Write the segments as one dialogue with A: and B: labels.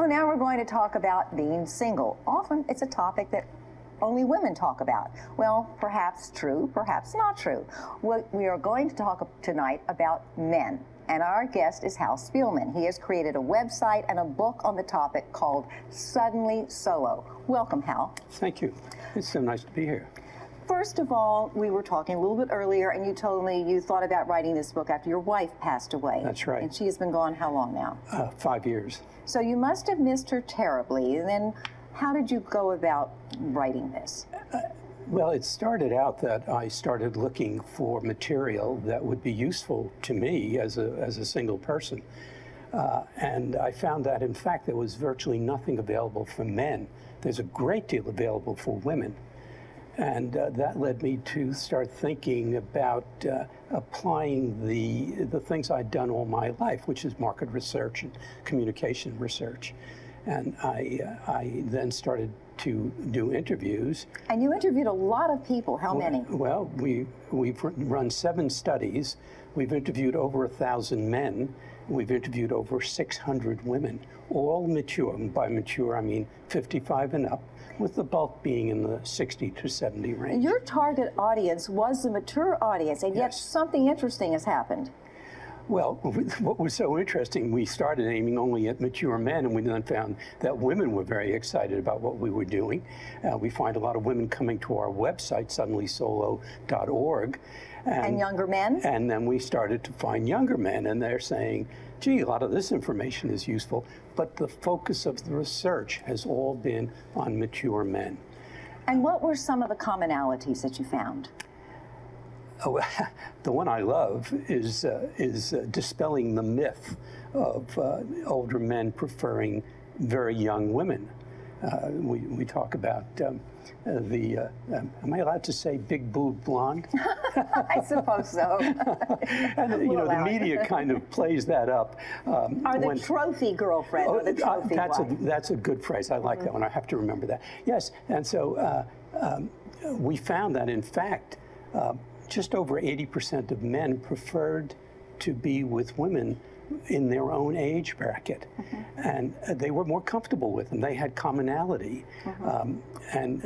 A: now we're going to talk about being single. Often it's a topic that only women talk about. Well, perhaps true, perhaps not true. We are going to talk tonight about men. And our guest is Hal Spielman. He has created a website and a book on the topic called Suddenly Solo. Welcome, Hal.
B: Thank you. It's so nice to be here.
A: First of all, we were talking a little bit earlier, and you told me you thought about writing this book after your wife passed away.
B: That's right.
A: And she has been gone how long now?
B: 5 years.
A: So you must have missed her terribly. And then how did you go about writing this?
B: Well, it started out that I started looking for material that would be useful to me as a single person. And I found that, in fact, there was virtually nothing available for men. There's a great deal available for women. And that led me to start thinking about applying the things I'd done all my life, which is market research and communication research. And I then started to do interviews.
A: And you interviewed a lot of people. How many?
B: Well, we've run 7 studies. We've interviewed over 1,000 men. We've interviewed over 600 women, all mature. And by mature, I mean 55 and up, with the bulk being in the 60 to 70 range.
A: Your target audience was the mature audience, and yet something interesting has happened.
B: Well, what was so interesting, we started aiming only at mature men, and we then found that women were very excited about what we were doing. We find a lot of women coming to our website, suddenlysolo.org.
A: And younger men?
B: And then we started to find younger men, and they're saying, gee, a lot of this information is useful, but the focus of the research has all been on mature men.
A: And what were some of the commonalities that you found?
B: Oh, the one I love is dispelling the myth of older men preferring very young women. We talk about am I allowed to say big boob blonde?
A: I suppose so.
B: And the media kind of plays that up.
A: Or the trophy girlfriend, or the trophy wife.
B: That's a good phrase. I like that one. I have to remember that. Yes, and so we found that, in fact, just over 80% of men preferred to be with women in their own age bracket. And they were more comfortable with them. They had commonality, and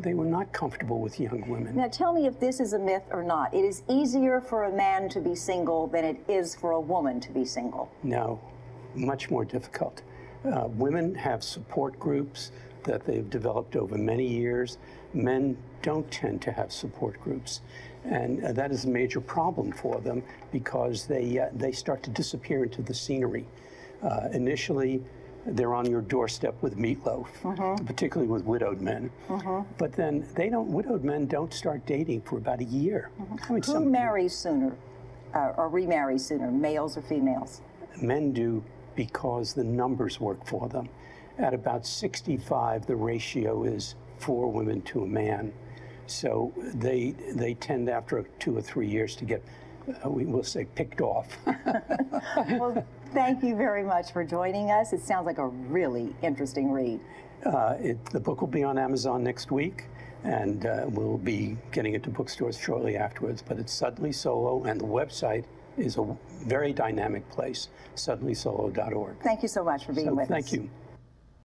B: they were not comfortable with young women.
A: Now tell me if this is a myth or not. It is easier for a man to be single than it is for a woman to be single.
B: No, much more difficult. Women have support groups that they've developed over many years. Men don't tend to have support groups. And that is a major problem for them, because they start to disappear into the scenery. Initially, they're on your doorstep with meatloaf, particularly with widowed men. But then widowed men don't start dating for about a year. I mean,
A: who marries sooner or remarries sooner, males or females?
B: Men do, because the numbers work for them. At about 65, the ratio is 4 women to a man. So they tend, after 2 or 3 years, to get, we will say, picked off.
A: Well, thank you very much for joining us. It sounds like a really interesting read.
B: The book will be on Amazon next week, and we'll be getting it to bookstores shortly afterwards. But it's Suddenly Solo, and the website is a very dynamic place, suddenlysolo.org.
A: Thank you so much for being with us.
B: Thank you.